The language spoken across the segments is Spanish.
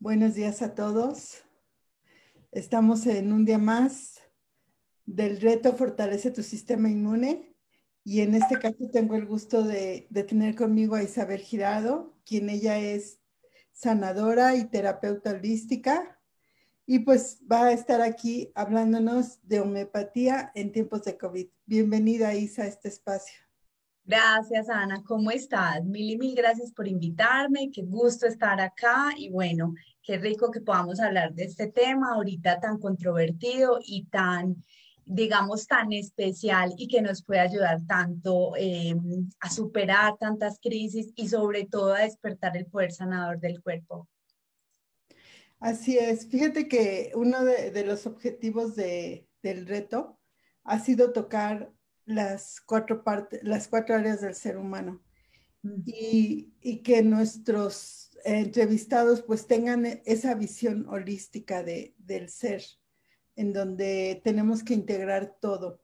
Buenos días a todos. Estamos en un día más del reto Fortalece tu sistema inmune y en este caso tengo el gusto de tener conmigo a Isabel Girado, quien ella es sanadora y terapeuta holística y pues va a estar aquí hablándonos de homeopatía en tiempos de COVID. Bienvenida, Isa, a este espacio. Gracias, Ana. ¿Cómo estás? Mil y mil gracias por invitarme. Qué gusto estar acá y bueno, qué rico que podamos hablar de este tema ahorita tan controvertido y tan, digamos, tan especial y que nos puede ayudar tanto a superar tantas crisis y sobre todo a despertar el poder sanador del cuerpo. Así es. Fíjate que uno de los objetivos del reto ha sido tocar las cuatro partes, las cuatro áreas del ser humano y que nuestros entrevistados pues tengan esa visión holística del ser, en donde tenemos que integrar todo.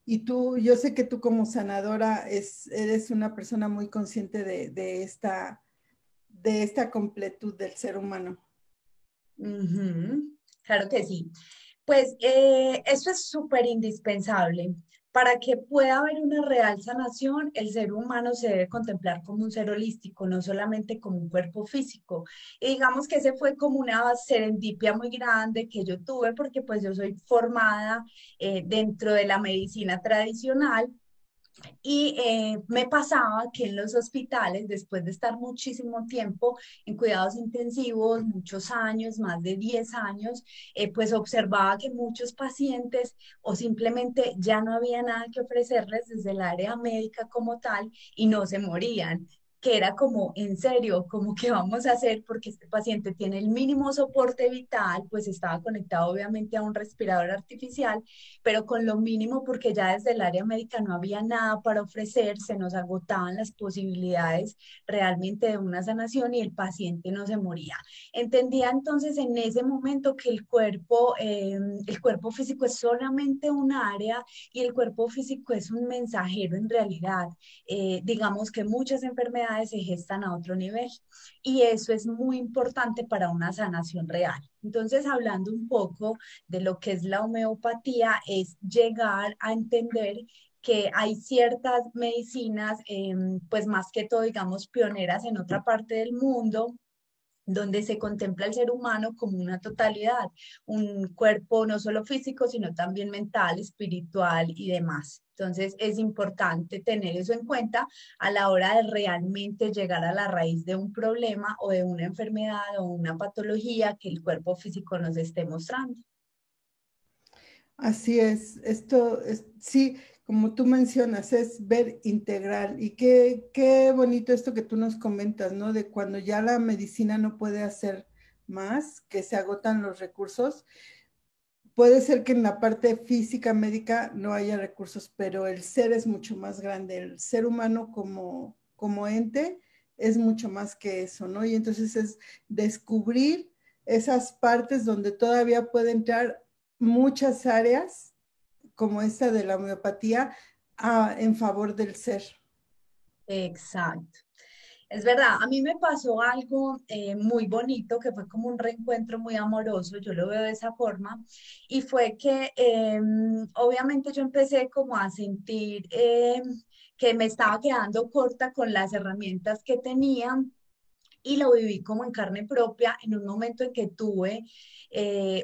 Y tú, yo sé que tú como sanadora eres una persona muy consciente de esta completud del ser humano. Ujú, claro que sí. Pues eso es súper indispensable. Para que pueda haber una real sanación, el ser humano se debe contemplar como un ser holístico, no solamente como un cuerpo físico. Y digamos que ese fue como una serendipia muy grande que yo tuve porque pues yo soy formada dentro de la medicina tradicional y me pasaba que en los hospitales, después de estar muchísimo tiempo en cuidados intensivos, muchos años, más de 10 años, pues observaba que muchos pacientes o simplemente ya no había nada que ofrecerles desde el área médica como tal y no se morían, que era como, en serio, como que vamos a hacer porque este paciente tiene el mínimo soporte vital, pues estaba conectado obviamente a un respirador artificial, pero con lo mínimo porque ya desde el área médica no había nada para ofrecer, se nos agotaban las posibilidades realmente de una sanación y el paciente no se moría. Entendía entonces en ese momento que el cuerpo físico es solamente un área y el cuerpo físico es un mensajero en realidad. Digamos que muchas enfermedades se gestan a otro nivel y eso es muy importante para una sanación real. Entonces, hablando un poco de lo que es la homeopatía es llegar a entender que hay ciertas medicinas, pues más que todo, digamos, pioneras en otra parte del mundo, donde se contempla el ser humano como una totalidad, un cuerpo no solo físico, sino también mental, espiritual y demás. Entonces es importante tener eso en cuenta a la hora de realmente llegar a la raíz de un problema o de una enfermedad o una patología que el cuerpo físico nos esté mostrando. Así es, esto es, sí, como tú mencionas, es ver integral y qué bonito esto que tú nos comentas, ¿no? De cuando ya la medicina no puede hacer más, que se agotan los recursos. Puede ser que en la parte física médica no haya recursos, pero el ser es mucho más grande. El ser humano como ente es mucho más que eso, ¿no? Y entonces es descubrir esas partes donde todavía puede entrar muchas áreas, como esta de la homeopatía, en favor del ser. Exacto. Es verdad, a mí me pasó algo muy bonito que fue como un reencuentro muy amoroso, yo lo veo de esa forma, y fue que obviamente yo empecé como a sentir que me estaba quedando corta con las herramientas que tenía y lo viví como en carne propia en un momento en que tuve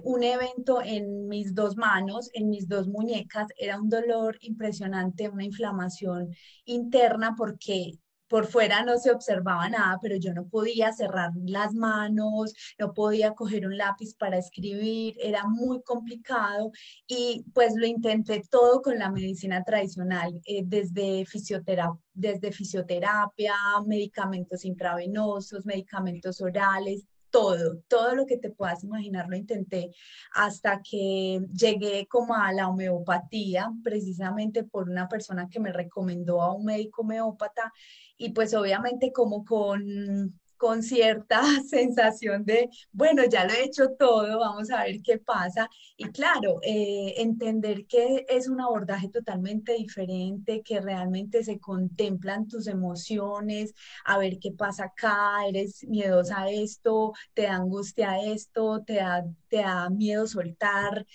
un evento en mis dos manos, en mis dos muñecas. Era un dolor impresionante, una inflamación interna porque por fuera no se observaba nada, pero yo no podía cerrar las manos, no podía coger un lápiz para escribir, era muy complicado y pues lo intenté todo con la medicina tradicional, desde fisioterapia, medicamentos intravenosos, medicamentos orales, todo lo que te puedas imaginar lo intenté hasta que llegué como a la homeopatía, precisamente por una persona que me recomendó a un médico homeópata y pues obviamente como con con cierta sensación de, bueno, ya lo he hecho todo, vamos a ver qué pasa. Y claro, entender que es un abordaje totalmente diferente, que realmente se contemplan tus emociones, a ver qué pasa acá, eres miedosa a esto, te da angustia esto, te da miedo soltar,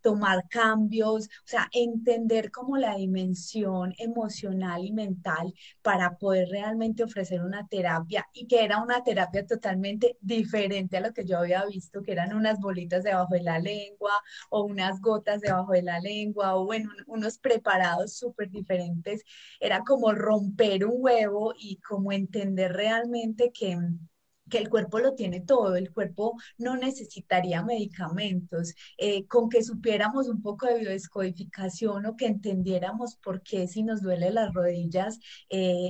tomar cambios, o sea, entender como la dimensión emocional y mental para poder realmente ofrecer una terapia y que era una terapia totalmente diferente a lo que yo había visto, que eran unas bolitas debajo de la lengua o unas gotas debajo de la lengua o bueno, unos preparados súper diferentes. Era como romper un huevo y como entender realmente que el cuerpo lo tiene todo, el cuerpo no necesitaría medicamentos, con que supiéramos un poco de biodescodificación o que entendiéramos por qué si nos duele las rodillas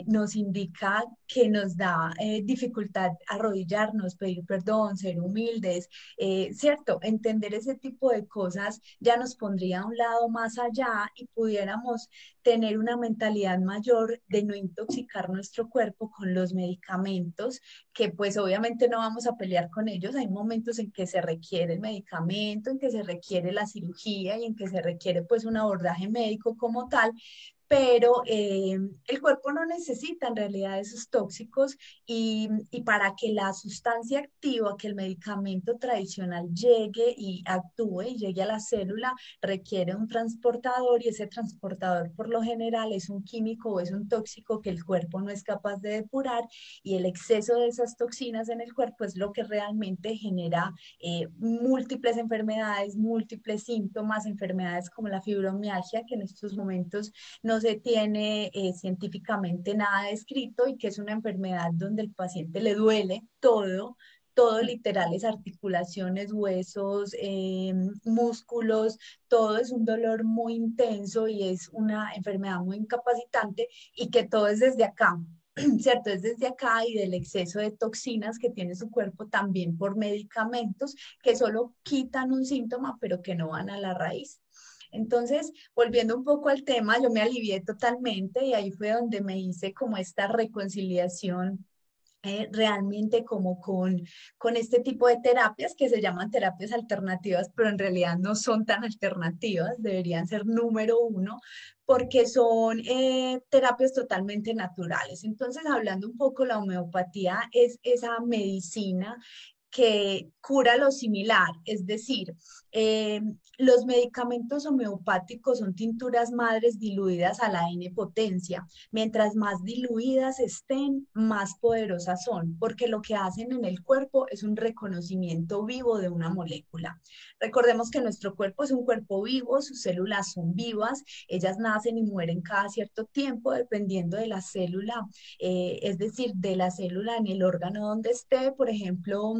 nos indica que nos da dificultad arrodillarnos, pedir perdón, ser humildes, ¿cierto? Entender ese tipo de cosas ya nos pondría a un lado más allá y pudiéramos tener una mentalidad mayor de no intoxicar nuestro cuerpo con los medicamentos, que pues obviamente no vamos a pelear con ellos. Hay momentos en que se requiere el medicamento, en que se requiere la cirugía y en que se requiere pues un abordaje médico como tal, pero el cuerpo no necesita en realidad esos tóxicos y para que la sustancia activa, que el medicamento tradicional llegue y actúe y llegue a la célula, requiere un transportador y ese transportador por lo general es un químico o es un tóxico que el cuerpo no es capaz de depurar y el exceso de esas toxinas en el cuerpo es lo que realmente genera múltiples enfermedades, múltiples síntomas, enfermedades como la fibromialgia, que en estos momentos no se tiene científicamente nada descrito y que es una enfermedad donde el paciente le duele todo, todo literal es articulaciones, huesos, músculos, todo es un dolor muy intenso y es una enfermedad muy incapacitante y que todo es desde acá. ¿Cierto? Es desde acá y del exceso de toxinas que tiene su cuerpo también por medicamentos que solo quitan un síntoma, pero que no van a la raíz. Entonces, volviendo un poco al tema, yo me alivié totalmente y ahí fue donde me hice como esta reconciliación realmente como con este tipo de terapias que se llaman terapias alternativas, pero en realidad no son tan alternativas, deberían ser número uno, porque son terapias totalmente naturales. Entonces, hablando un poco, la homeopatía es esa medicina que cura lo similar, es decir, eh, los medicamentos homeopáticos son tinturas madres diluidas a la N potencia. Mientras más diluidas estén, más poderosas son, porque lo que hacen en el cuerpo es un reconocimiento vivo de una molécula. Recordemos que nuestro cuerpo es un cuerpo vivo, sus células son vivas, ellas nacen y mueren cada cierto tiempo dependiendo de la célula, es decir, de la célula en el órgano donde esté, por ejemplo,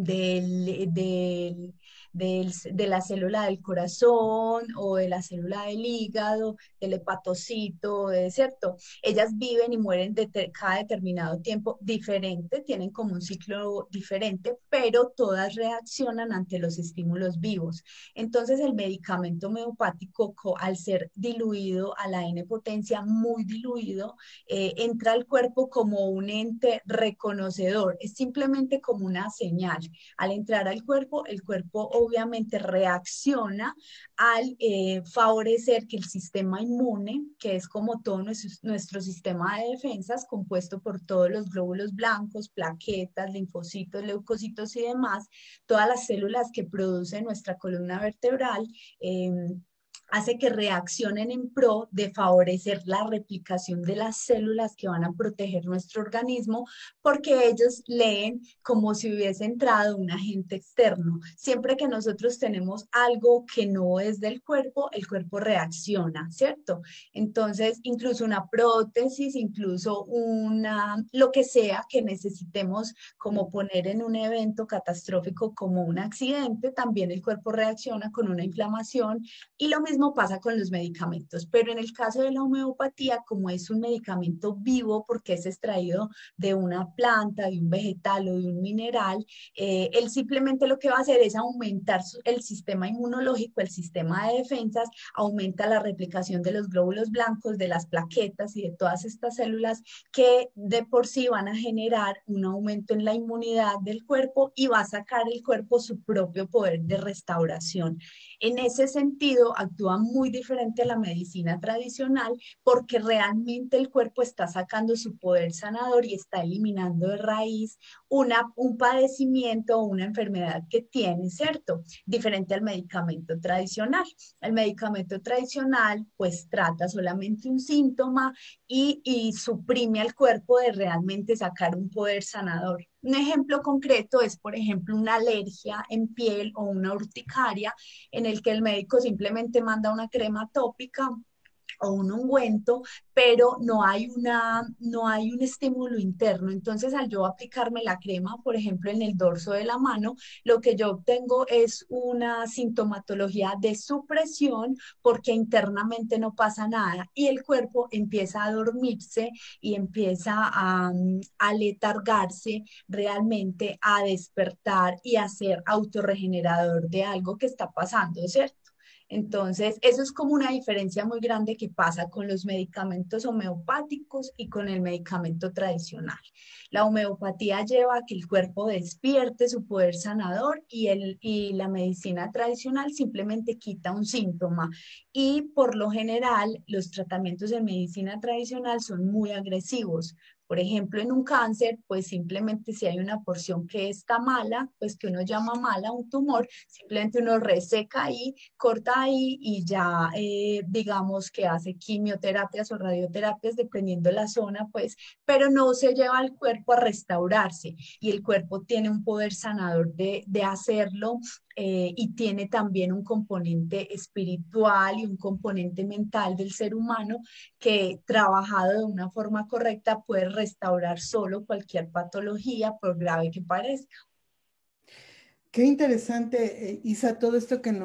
del, del, de la célula del corazón o de la célula del hígado, del hepatocito, ¿cierto? Ellas viven y mueren cada determinado tiempo diferente, tienen como un ciclo diferente, pero todas reaccionan ante los estímulos vivos. Entonces el medicamento homeopático, al ser diluido a la N potencia, muy diluido, entra al cuerpo como un ente reconocedor, es simplemente como una señal. Al entrar al cuerpo, el cuerpo obviamente reacciona al favorecer que el sistema inmune, que es como todo nuestro sistema de defensas, compuesto por todos los glóbulos blancos, plaquetas, linfocitos, leucocitos y demás, todas las células que produce nuestra columna vertebral, hace que reaccionen en pro de favorecer la replicación de las células que van a proteger nuestro organismo, porque ellos leen como si hubiese entrado un agente externo. Siempre que nosotros tenemos algo que no es del cuerpo, el cuerpo reacciona, ¿cierto? Entonces, incluso una prótesis, incluso lo que sea que necesitemos como poner en un evento catastrófico como un accidente, también el cuerpo reacciona con una inflamación y lo mismo mismo pasa con los medicamentos, pero en el caso de la homeopatía, como es un medicamento vivo porque es extraído de una planta, de un vegetal o de un mineral, él simplemente lo que va a hacer es aumentar el sistema inmunológico, el sistema de defensas, aumenta la replicación de los glóbulos blancos, de las plaquetas y de todas estas células que de por sí van a generar un aumento en la inmunidad del cuerpo y va a sacar el cuerpo su propio poder de restauración. En ese sentido, actúa muy diferente a la medicina tradicional porque realmente el cuerpo está sacando su poder sanador y está eliminando de raíz un padecimiento o una enfermedad que tiene, ¿cierto? Diferente al medicamento tradicional. El medicamento tradicional pues trata solamente un síntoma y suprime al cuerpo de realmente sacar un poder sanador. Un ejemplo concreto es, por ejemplo, una alergia en piel o una urticaria en el que el médico simplemente manda una crema tópica o un ungüento, pero no hay un estímulo interno. Entonces, al yo aplicarme la crema, por ejemplo, en el dorso de la mano, lo que yo obtengo es una sintomatología de supresión porque internamente no pasa nada y el cuerpo empieza a dormirse y empieza a letargarse realmente, a despertar y a ser autorregenerador de algo que está pasando, ¿cierto? Entonces, eso es como una diferencia muy grande que pasa con los medicamentos homeopáticos y con el medicamento tradicional. La homeopatía lleva a que el cuerpo despierte su poder sanador y la medicina tradicional simplemente quita un síntoma. Y por lo general, los tratamientos de medicina tradicional son muy agresivos. Por ejemplo, en un cáncer, pues simplemente si hay una porción que está mala, pues que uno llama mala, un tumor, simplemente uno reseca ahí, corta ahí y ya digamos que hace quimioterapias o radioterapias dependiendo de la zona, pues, pero no se lleva al cuerpo a restaurarse y el cuerpo tiene un poder sanador de hacerlo y tiene también un componente espiritual y un componente mental del ser humano que trabajado de una forma correcta puede restaurar solo cualquier patología, por grave que parezca. Qué interesante, Isa, todo esto que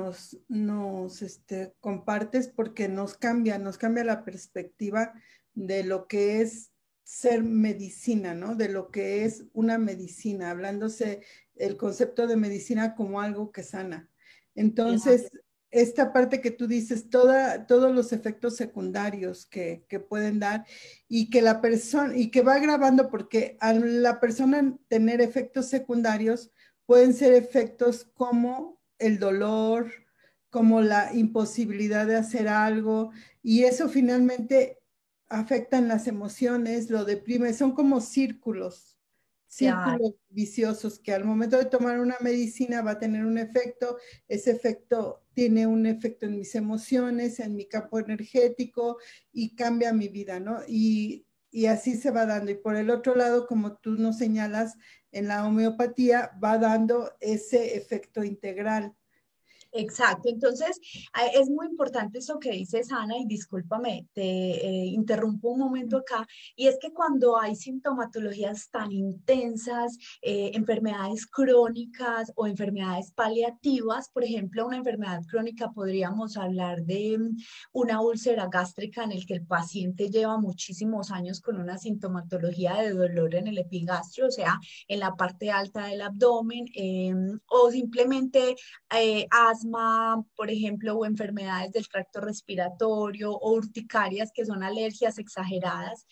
compartes porque nos cambia la perspectiva de lo que es ser medicina, ¿no? De lo que es una medicina, hablándose el concepto de medicina como algo que sana. Claro. Entonces, esta parte que tú dices, todos los efectos secundarios que pueden dar y que la persona, y que va agravando porque a la persona tener efectos secundarios, pueden ser efectos como el dolor, como la imposibilidad de hacer algo, y eso finalmente afecta en las emociones, lo deprime, son como Claro. círculos viciosos que al momento de tomar una medicina va a tener un efecto, ese efecto tiene un efecto en mis emociones, en mi campo energético y cambia mi vida, ¿no? Y así se va dando. Y por el otro lado, como tú nos señalas, en la homeopatía va dando ese efecto integral. Exacto, entonces es muy importante eso que dices, Ana, y discúlpame, te interrumpo un momento acá, y es que cuando hay sintomatologías tan intensas, enfermedades crónicas o enfermedades paliativas, por ejemplo, una enfermedad crónica podríamos hablar de una úlcera gástrica en el que el paciente lleva muchísimos años con una sintomatología de dolor en el epigastrio, o sea, en la parte alta del abdomen, o simplemente asma, por ejemplo, o enfermedades del tracto respiratorio o urticarias, que son alergias exageradas.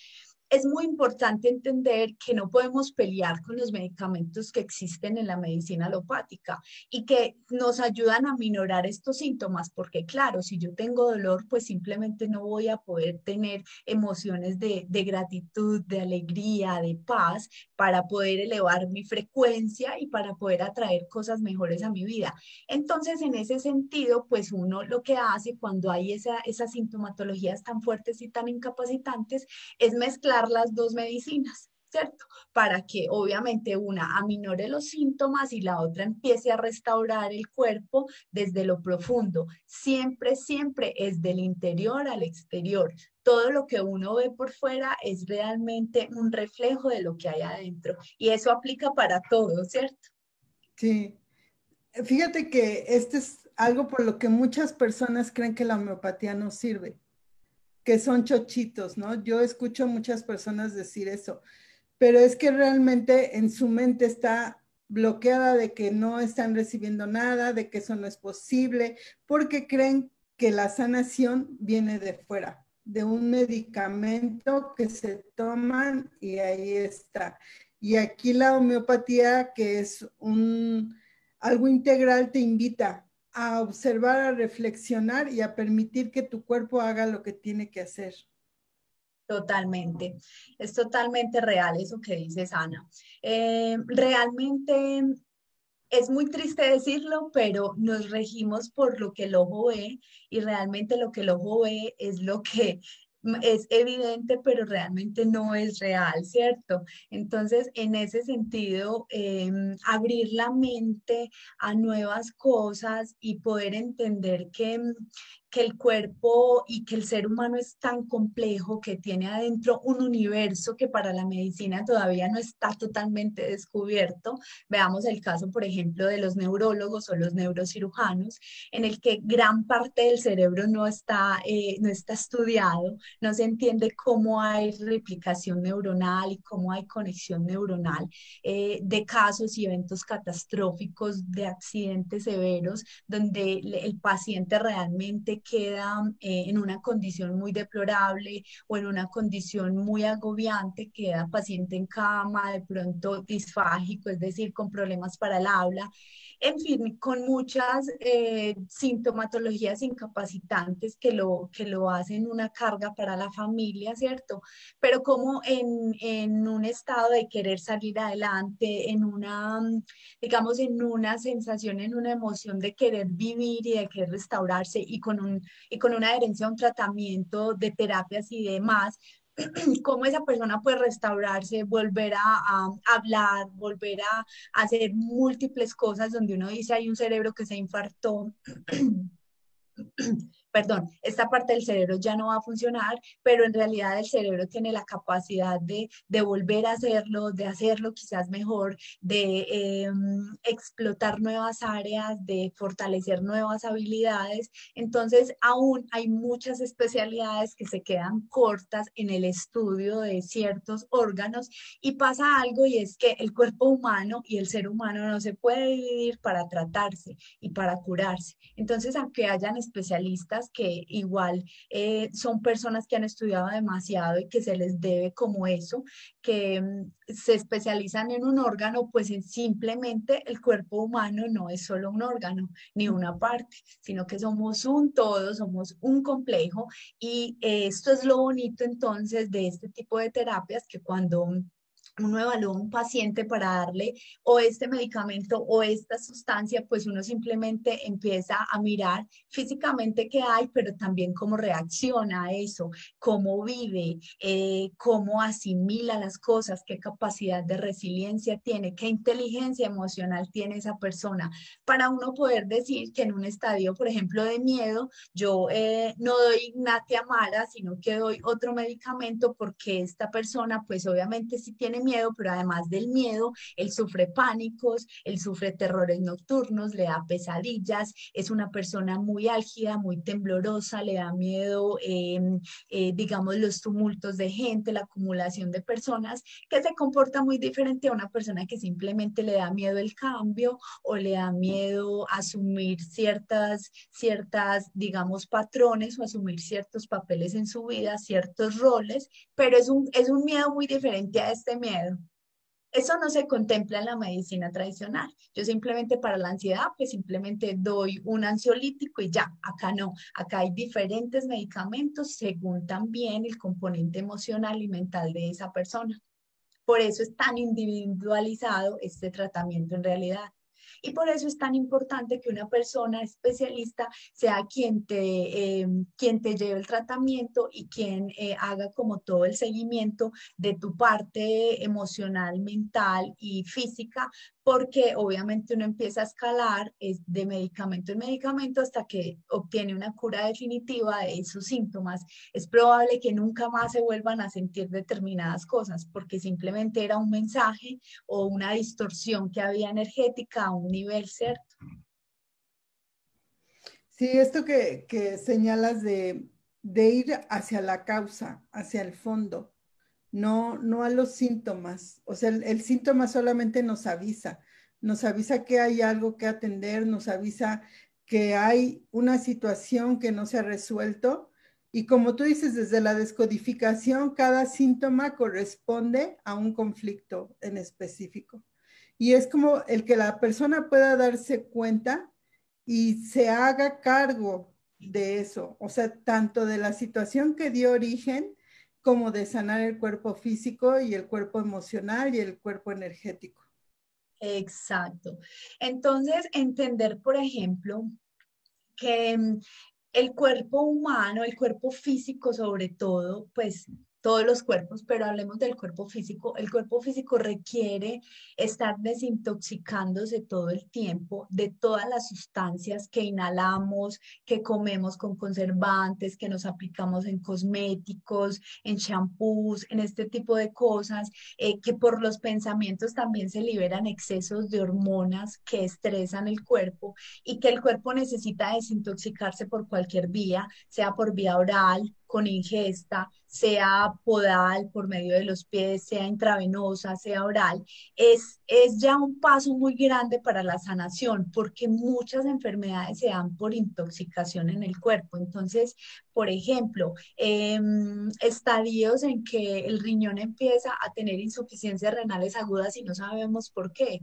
Es muy importante entender que no podemos pelear con los medicamentos que existen en la medicina alopática y que nos ayudan a minorar estos síntomas, porque claro, si yo tengo dolor, pues simplemente no voy a poder tener emociones de gratitud, de alegría, de paz, para poder elevar mi frecuencia y para poder atraer cosas mejores a mi vida. Entonces, en ese sentido, pues uno lo que hace cuando hay esas sintomatologías tan fuertes y tan incapacitantes es mezclar las dos medicinas. ¿Cierto? Para que obviamente una aminore los síntomas y la otra empiece a restaurar el cuerpo desde lo profundo. Siempre, siempre es del interior al exterior. Todo lo que uno ve por fuera es realmente un reflejo de lo que hay adentro. Y eso aplica para todo, ¿cierto? Sí, fíjate que este es algo por lo que muchas personas creen que la homeopatía no sirve, que son chochitos, ¿no? Yo escucho a muchas personas decir eso, pero es que realmente en su mente está bloqueada de que no están recibiendo nada, de que eso no es posible, porque creen que la sanación viene de fuera, de un medicamento que se toman y ahí está. Y aquí la homeopatía, que es algo integral, te invita a observar, a reflexionar y a permitir que tu cuerpo haga lo que tiene que hacer. Totalmente, es totalmente real eso que dices, Ana. Realmente es muy triste decirlo, pero nos regimos por lo que el ojo ve y realmente lo que el ojo ve es lo que es evidente, pero realmente no es real, ¿cierto? Entonces, en ese sentido, abrir la mente a nuevas cosas y poder entender que el cuerpo y que el ser humano es tan complejo que tiene adentro un universo que para la medicina todavía no está totalmente descubierto. Veamos el caso, por ejemplo, de los neurólogos o los neurocirujanos, en el que gran parte del cerebro no está estudiado, no se entiende cómo hay replicación neuronal y cómo hay conexión neuronal de casos y eventos catastróficos, de accidentes severos, donde el paciente realmente queda en una condición muy deplorable o en una condición muy agobiante, queda paciente en cama, de pronto disfágico, es decir, con problemas para el habla, en fin, con muchas sintomatologías incapacitantes que lo hacen una carga para la familia, ¿cierto? Pero como en un estado de querer salir adelante, en una, digamos, en una sensación, en una emoción de querer vivir y de querer restaurarse y con una adherencia a un tratamiento de terapias y demás, cómo esa persona puede restaurarse, volver a hablar, volver a hacer múltiples cosas donde uno dice hay un cerebro que se infartó. Perdón, esta parte del cerebro ya no va a funcionar, pero en realidad el cerebro tiene la capacidad de volver a hacerlo, de hacerlo quizás mejor, de explotar nuevas áreas, de fortalecer nuevas habilidades. Entonces, aún hay muchas especialidades que se quedan cortas en el estudio de ciertos órganos y pasa algo y es que el cuerpo humano y el ser humano no se puede dividir para tratarse y para curarse. Entonces, aunque hayan especialistas que igual son personas que han estudiado demasiado y que se les debe como eso, que se especializan en un órgano, pues simplemente el cuerpo humano no es solo un órgano ni una parte, sino que somos un todo, somos un complejo y esto es lo bonito entonces de este tipo de terapias que cuando uno evalúa a un paciente para darle o este medicamento o esta sustancia, pues uno simplemente empieza a mirar físicamente qué hay, pero también cómo reacciona a eso, cómo vive, cómo asimila las cosas, qué capacidad de resiliencia tiene, qué inteligencia emocional tiene esa persona, para uno poder decir que en un estadio, por ejemplo, de miedo, yo no doy Natia Mara, sino que doy otro medicamento porque esta persona, pues obviamente sí tiene miedo, pero además del miedo, él sufre pánicos, él sufre terrores nocturnos, le da pesadillas, es una persona muy álgida, muy temblorosa, le da miedo, digamos, los tumultos de gente, la acumulación de personas, que se comporta muy diferente a una persona que simplemente le da miedo el cambio o le da miedo asumir digamos, patrones o asumir ciertos papeles en su vida, ciertos roles, pero es un miedo muy diferente a este miedo. Eso no se contempla en la medicina tradicional. Yo simplemente para la ansiedad, pues simplemente doy un ansiolítico y ya, acá no. Acá hay diferentes medicamentos según también el componente emocional y mental de esa persona. Por eso es tan individualizado este tratamiento en realidad. Y por eso es tan importante que una persona especialista sea quien te lleve el tratamiento y quien haga como todo el seguimiento de tu parte emocional, mental y física, porque obviamente uno empieza a escalar de medicamento en medicamento hasta que obtiene una cura definitiva de esos síntomas. Es probable que nunca más se vuelvan a sentir determinadas cosas porque simplemente era un mensaje o una distorsión que había energética a un nivel, ¿cierto? Sí, esto que señalas de ir hacia la causa, hacia el fondo, no a los síntomas. O sea, el síntoma solamente nos avisa que hay algo que atender, nos avisa que hay una situación que no se ha resuelto. Y como tú dices, desde la descodificación, cada síntoma corresponde a un conflicto en específico. Y es como el que la persona pueda darse cuenta y se haga cargo de eso, o sea, tanto de la situación que dio origen como de sanar el cuerpo físico y el cuerpo emocional y el cuerpo energético. Exacto. Entonces, entender, por ejemplo, que el cuerpo humano, el cuerpo físico sobre todo, pues todos los cuerpos, pero hablemos del cuerpo físico. El cuerpo físico requiere estar desintoxicándose todo el tiempo de todas las sustancias que inhalamos, que comemos con conservantes, que nos aplicamos en cosméticos, en shampoos, en este tipo de cosas, que por los pensamientos también se liberan excesos de hormonas que estresan el cuerpo y que el cuerpo necesita desintoxicarse por cualquier vía, sea por vía oral, con ingesta, sea podal por medio de los pies, sea intravenosa, sea oral, es ya un paso muy grande para la sanación, porque muchas enfermedades se dan por intoxicación en el cuerpo. Entonces, por ejemplo, estadios en que el riñón empieza a tener insuficiencias renales agudas y no sabemos por qué.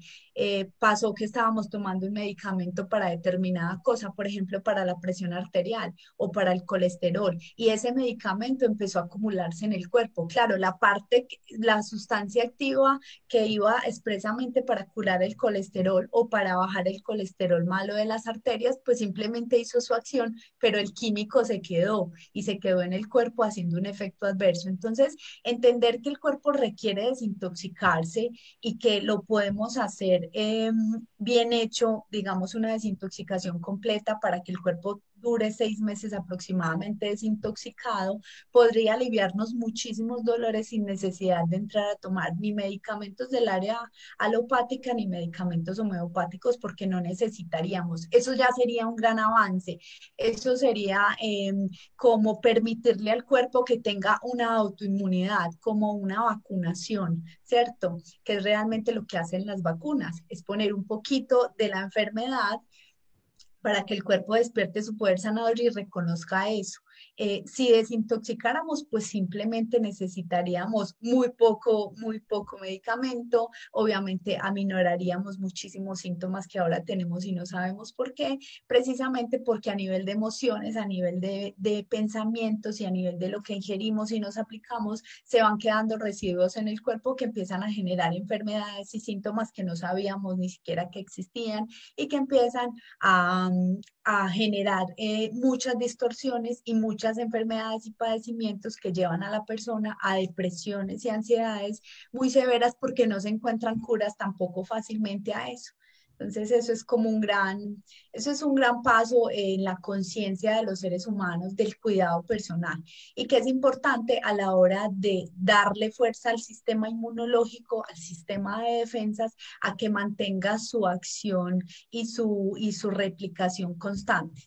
Pasó que estábamos tomando un medicamento para determinada cosa, por ejemplo, para la presión arterial o para el colesterol, y ese medicamento empezó a acumularse en el cuerpo. Claro, la sustancia activa que iba expresamente para curar el colesterol o para bajar el colesterol malo de las arterias, pues simplemente hizo su acción, pero el químico se quedó y se quedó en el cuerpo haciendo un efecto adverso. Entonces, entender que el cuerpo requiere desintoxicarse y que lo podemos hacer bien hecho, digamos, una desintoxicación completa para que el cuerpo dure 6 meses aproximadamente desintoxicado, podría aliviarnos muchísimos dolores sin necesidad de entrar a tomar ni medicamentos del área alopática ni medicamentos homeopáticos porque no necesitaríamos. Eso ya sería un gran avance. Eso sería como permitirle al cuerpo que tenga una autoinmunidad, como una vacunación, ¿cierto? Que es realmente lo que hacen las vacunas, es poner un poquito de la enfermedad para que el cuerpo despierte su poder sanador y reconozca eso. Si desintoxicáramos, pues simplemente necesitaríamos muy poco medicamento, obviamente aminoraríamos muchísimos síntomas que ahora tenemos y no sabemos por qué, precisamente porque a nivel de emociones, a nivel de pensamientos y a nivel de lo que ingerimos y nos aplicamos, se van quedando residuos en el cuerpo que empiezan a generar enfermedades y síntomas que no sabíamos ni siquiera que existían y que empiezan a, a generar muchas distorsiones y muchas enfermedades y padecimientos que llevan a la persona a depresiones y ansiedades muy severas porque no se encuentran curas tampoco fácilmente a eso. Entonces eso es un gran paso en la conciencia de los seres humanos del cuidado personal y que es importante a la hora de darle fuerza al sistema inmunológico, al sistema de defensas, a que mantenga su acción y su replicación constante.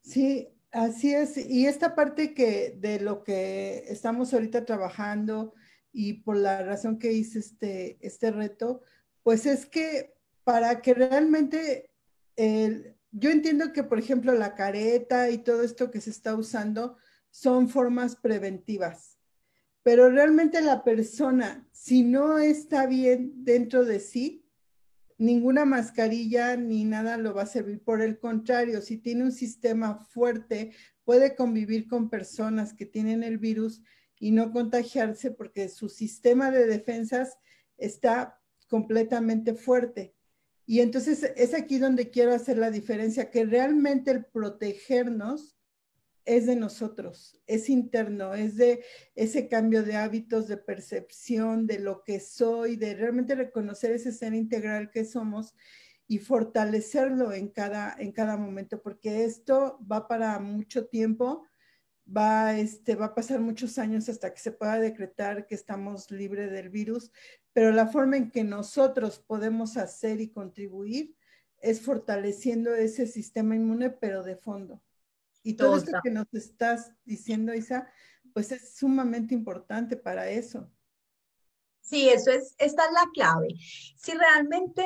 Sí, así es. Y esta parte que de lo que estamos ahorita trabajando y por la razón que hice este reto, pues es que para que realmente, yo entiendo que, por ejemplo, la careta y todo esto que se está usando son formas preventivas, pero realmente la persona, si no está bien dentro de sí, ninguna mascarilla ni nada lo va a servir. Por el contrario, si tiene un sistema fuerte, puede convivir con personas que tienen el virus y no contagiarse porque su sistema de defensas está completamente fuerte. Y entonces es aquí donde quiero hacer la diferencia, que realmente el protegernos es de nosotros, es interno, es de ese cambio de hábitos, de percepción, de lo que soy, de realmente reconocer ese ser integral que somos y fortalecerlo en cada momento, porque esto va para mucho tiempo, va a pasar muchos años hasta que se pueda decretar que estamos libres del virus, pero la forma en que nosotros podemos hacer y contribuir es fortaleciendo ese sistema inmune, pero de fondo. Y todo esto Total. que nos estás diciendo, Isa, pues es sumamente importante para eso. Sí, esta es la clave. Si realmente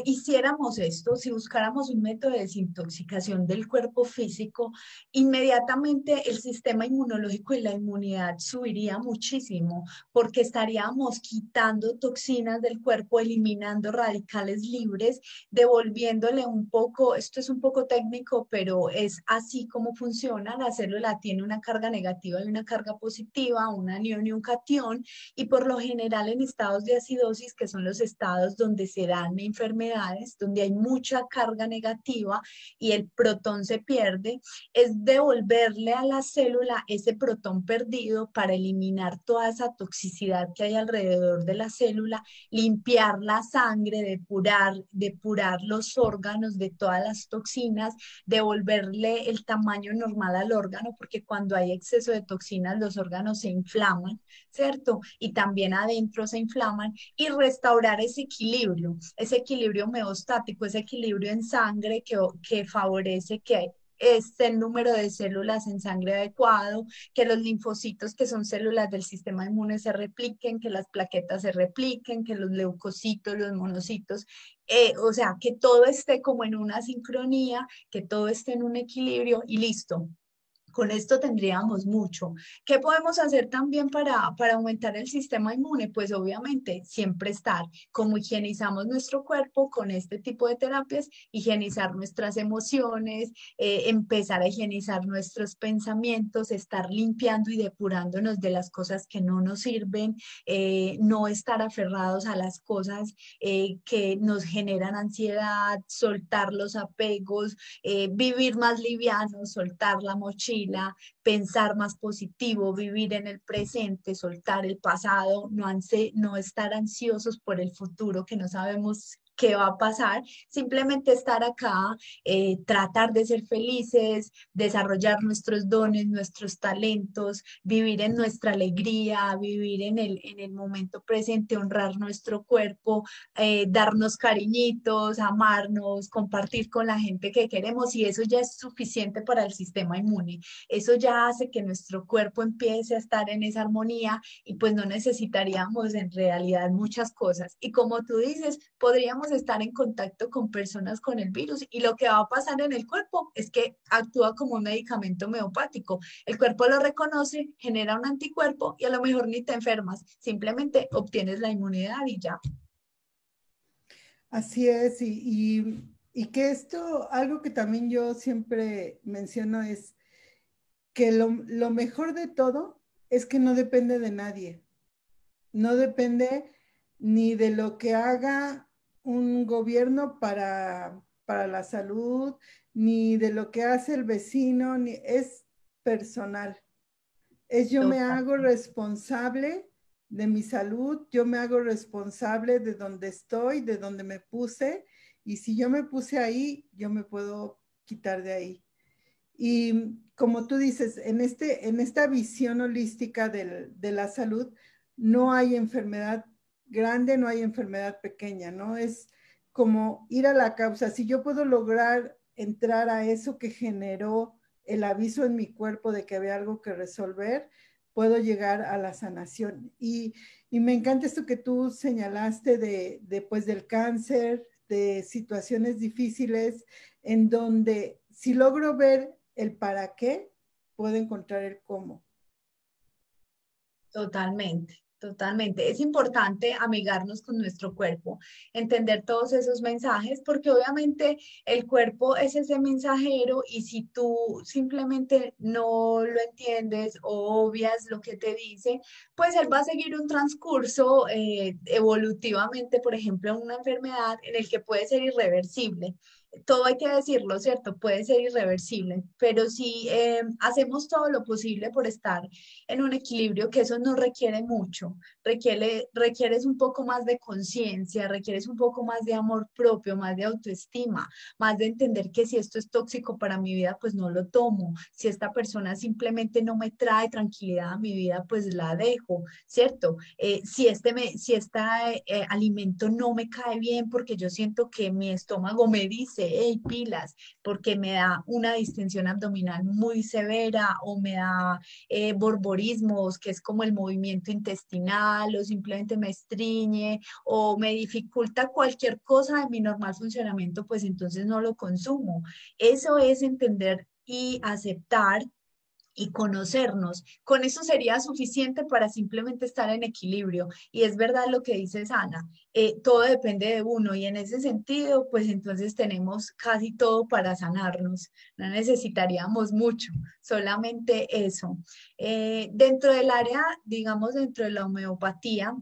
hiciéramos esto, si buscáramos un método de desintoxicación del cuerpo físico, inmediatamente el sistema inmunológico y la inmunidad subiría muchísimo, porque estaríamos quitando toxinas del cuerpo, eliminando radicales libres, devolviéndole un poco, esto es un poco técnico, pero es así como funciona. La célula tiene una carga negativa y una carga positiva, un anión y un catión, y por lo general en estados de acidosis, que son los estados donde se dan enfermedades, donde hay mucha carga negativa y el protón se pierde, es devolverle a la célula ese protón perdido para eliminar toda esa toxicidad que hay alrededor de la célula, limpiar la sangre, depurar los órganos de todas las toxinas, devolverle el tamaño normal al órgano, porque cuando hay exceso de toxinas los órganos se inflaman, ¿cierto? Y también adentro se inflaman, y restaurar ese equilibrio homeostático, ese equilibrio en sangre que favorece que esté el número de células en sangre adecuado, que los linfocitos, que son células del sistema inmune, se repliquen, que las plaquetas se repliquen, que los leucocitos, los monocitos, o sea, que todo esté como en una sincronía, que todo esté en un equilibrio y listo. Con esto tendríamos mucho. ¿Qué podemos hacer también para aumentar el sistema inmune? Pues obviamente siempre estar, como higienizamos nuestro cuerpo con este tipo de terapias, higienizar nuestras emociones, empezar a higienizar nuestros pensamientos, estar limpiando y depurándonos de las cosas que no nos sirven, no estar aferrados a las cosas que nos generan ansiedad, soltar los apegos, vivir más liviano, soltar la mochila, pensar más positivo, vivir en el presente, soltar el pasado, no estar ansiosos por el futuro que no sabemos qué va a pasar, simplemente estar acá, tratar de ser felices, desarrollar nuestros dones, nuestros talentos, vivir en nuestra alegría, vivir en el momento presente, honrar nuestro cuerpo, darnos cariñitos, amarnos, compartir con la gente que queremos, y eso ya es suficiente para el sistema inmune. Eso ya hace que nuestro cuerpo empiece a estar en esa armonía y pues no necesitaríamos en realidad muchas cosas. Y como tú dices, podríamos estar en contacto con personas con el virus, y lo que va a pasar en el cuerpo es que actúa como un medicamento homeopático. El cuerpo lo reconoce, genera un anticuerpo y a lo mejor ni te enfermas, simplemente obtienes la inmunidad y ya. Así es, y que esto, algo que también yo siempre menciono es que lo mejor de todo es que no depende de nadie, no depende ni de lo que haga un gobierno para la salud, ni de lo que hace el vecino, ni es personal. Es yo me Total. hago responsable de mi salud, yo me hago responsable de donde estoy, de donde me puse, y si yo me puse ahí, yo me puedo quitar de ahí. Y como tú dices, en esta visión holística de la salud, no hay enfermedad grande, no hay enfermedad pequeña, ¿no? Es como ir a la causa. Si yo puedo lograr entrar a eso que generó el aviso en mi cuerpo de que había algo que resolver, puedo llegar a la sanación. Y me encanta esto que tú señalaste pues, del cáncer, de situaciones difíciles, en donde si logro ver el para qué, puedo encontrar el cómo. Totalmente, totalmente. Es importante amigarnos con nuestro cuerpo, entender todos esos mensajes, porque obviamente el cuerpo es ese mensajero, y si tú simplemente no lo entiendes o obvias lo que te dice, pues él va a seguir un transcurso evolutivamente, por ejemplo, una enfermedad en el que puede ser irreversible. todo hay que decirlo, ¿cierto? Puede ser irreversible, pero si hacemos todo lo posible por estar en un equilibrio, que eso no requiere mucho, requieres un poco más de conciencia, requieres un poco más de amor propio, más de autoestima, más de entender que si esto es tóxico para mi vida, pues no lo tomo. Si esta persona simplemente no me trae tranquilidad a mi vida, pues la dejo, ¿cierto? Si este alimento no me cae bien porque yo siento que mi estómago me dice, hey, pilas, porque me da una distensión abdominal muy severa o me da borborismos, que es como el movimiento intestinal, o simplemente me estriñe o me dificulta cualquier cosa de mi normal funcionamiento, pues entonces no lo consumo. Eso es entender y aceptar y conocernos. Con eso sería suficiente para simplemente estar en equilibrio. Y es verdad lo que dice Ana, todo depende de uno y en ese sentido, pues entonces tenemos casi todo para sanarnos. No necesitaríamos mucho, solamente eso. Dentro del área, digamos, dentro de la homeopatía,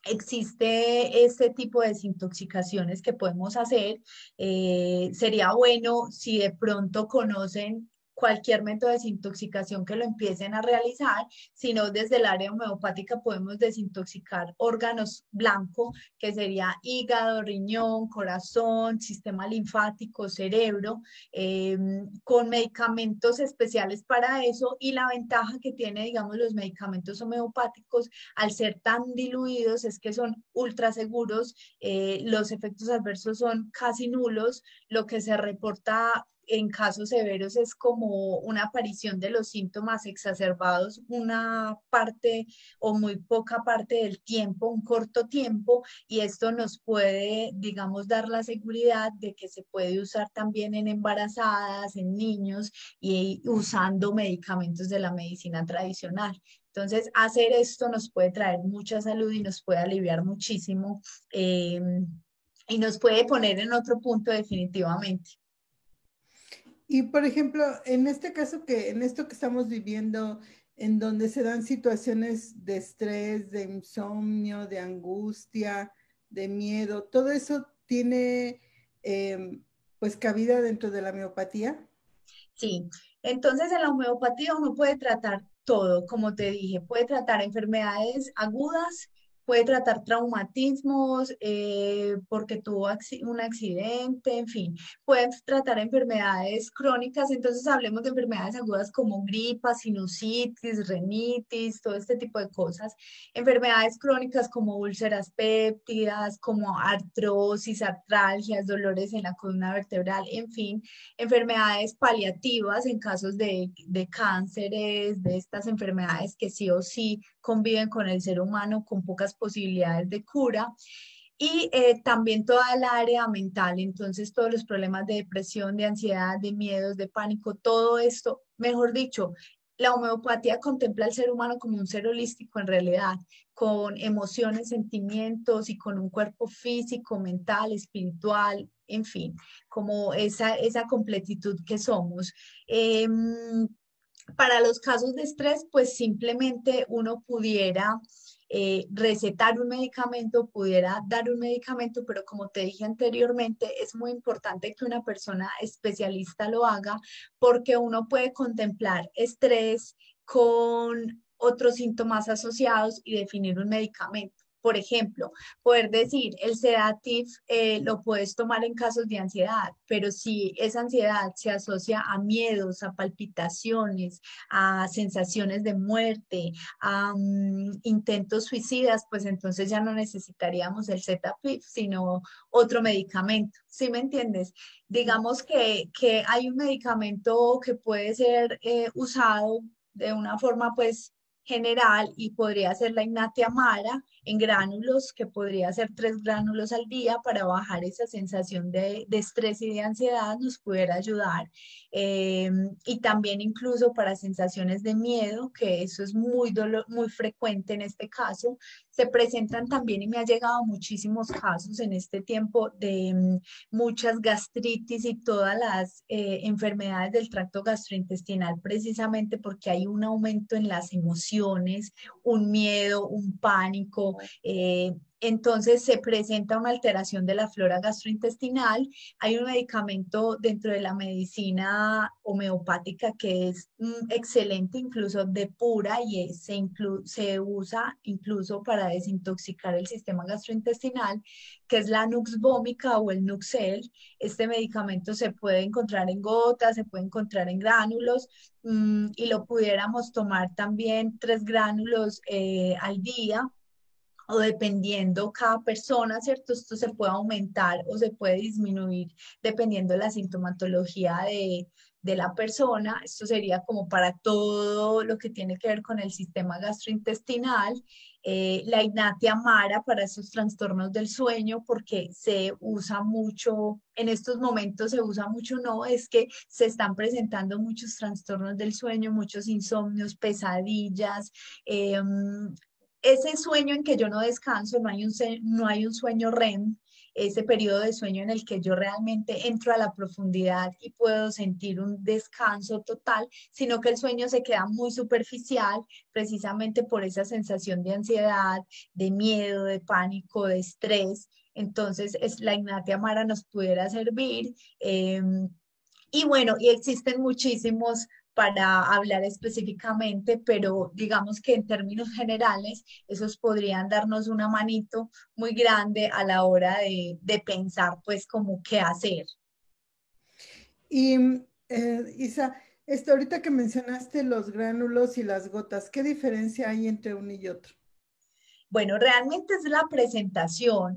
existe este tipo de desintoxicaciones que podemos hacer. Sería bueno si de pronto conocen cualquier método de desintoxicación que lo empiecen a realizar, sino desde el área homeopática podemos desintoxicar órganos blancos, que sería hígado, riñón, corazón, sistema linfático, cerebro, eh, con medicamentos especiales para eso. Y la ventaja que tiene, digamos, los medicamentos homeopáticos al ser tan diluidos es que son ultra seguros, los efectos adversos son casi nulos, lo que se reporta en casos severos es como una aparición de los síntomas exacerbados una parte o muy poca parte del tiempo, un corto tiempo, y esto nos puede, digamos, dar la seguridad de que se puede usar también en embarazadas, en niños y usando medicamentos de la medicina tradicional. Entonces, hacer esto nos puede traer mucha salud y nos puede aliviar muchísimo, eh, y nos puede poner en otro punto definitivamente. Y por ejemplo, en este caso en esto que estamos viviendo, en donde se dan situaciones de estrés, de insomnio, de angustia, de miedo, todo eso tiene pues cabida dentro de la miopatía. Sí, entonces en la homeopatía uno puede tratar todo, como te dije, puede tratar enfermedades agudas, puede tratar traumatismos, porque tuvo un accidente, en fin, puede tratar enfermedades crónicas. Entonces hablemos de enfermedades agudas como gripa, sinusitis, rinitis, todo este tipo de cosas. Enfermedades crónicas como úlceras péptidas, como artrosis, artralgias, dolores en la columna vertebral, en fin, enfermedades paliativas en casos de cánceres, de estas enfermedades que sí o sí conviven con el ser humano con pocas posibilidades de cura. Y también toda el área mental, entonces todos los problemas de depresión, de ansiedad, de miedos, de pánico, todo esto, mejor dicho, la homeopatía contempla al ser humano como un ser holístico en realidad, con emociones, sentimientos y con un cuerpo físico, mental, espiritual, en fin, como esa completitud que somos. Para los casos de estrés, pues simplemente uno pudiera recetar un medicamento, pudiera dar un medicamento, pero como te dije anteriormente, es muy importante que una persona especialista lo haga porque uno puede contemplar estrés con otros síntomas asociados y definir un medicamento. Por ejemplo, poder decir, el sedatif lo puedes tomar en casos de ansiedad, pero si esa ansiedad se asocia a miedos, a palpitaciones, a sensaciones de muerte, a intentos suicidas, pues entonces ya no necesitaríamos el Zetapif, sino otro medicamento. ¿Sí me entiendes? Digamos que hay un medicamento que puede ser usado de una forma pues general y podría ser la Ignatia Mara en gránulos, que podría ser 3 gránulos al día para bajar esa sensación de estrés y de ansiedad, nos pudiera ayudar. Eh, y también incluso para sensaciones de miedo, que eso es muy frecuente en este caso, se presentan también y me ha llegado muchísimos casos en este tiempo de muchas gastritis y todas las enfermedades del tracto gastrointestinal, precisamente porque hay un aumento en las emociones, un miedo, un pánico. entonces se presenta una alteración de la flora gastrointestinal. Hay un medicamento dentro de la medicina homeopática que es excelente, incluso depura y se usa incluso para desintoxicar el sistema gastrointestinal, que es la Nux vomica o el Nuxel. Este medicamento se puede encontrar en gotas, se puede encontrar en gránulos, y lo pudiéramos tomar también 3 gránulos al día, o dependiendo cada persona, ¿cierto? Esto se puede aumentar o se puede disminuir dependiendo de la sintomatología de la persona. Esto sería como para todo lo que tiene que ver con el sistema gastrointestinal. La Ignatia Mara para esos trastornos del sueño, porque se usa mucho, en estos momentos se usa mucho, no, es que se están presentando muchos trastornos del sueño, muchos insomnios, pesadillas, ese sueño en que yo no descanso, no hay un sueño REM, ese periodo de sueño en el que yo realmente entro a la profundidad y puedo sentir un descanso total, sino que el sueño se queda muy superficial precisamente por esa sensación de ansiedad, de miedo, de pánico, de estrés. Entonces, la Ignatia Mara nos pudiera servir. Y bueno, y existen muchísimos para hablar específicamente, pero digamos que en términos generales, esos podrían darnos una manito muy grande a la hora de pensar, pues, como qué hacer. Y Isa, ahorita que mencionaste los gránulos y las gotas, ¿qué diferencia hay entre uno y otro? Bueno, realmente es la presentación.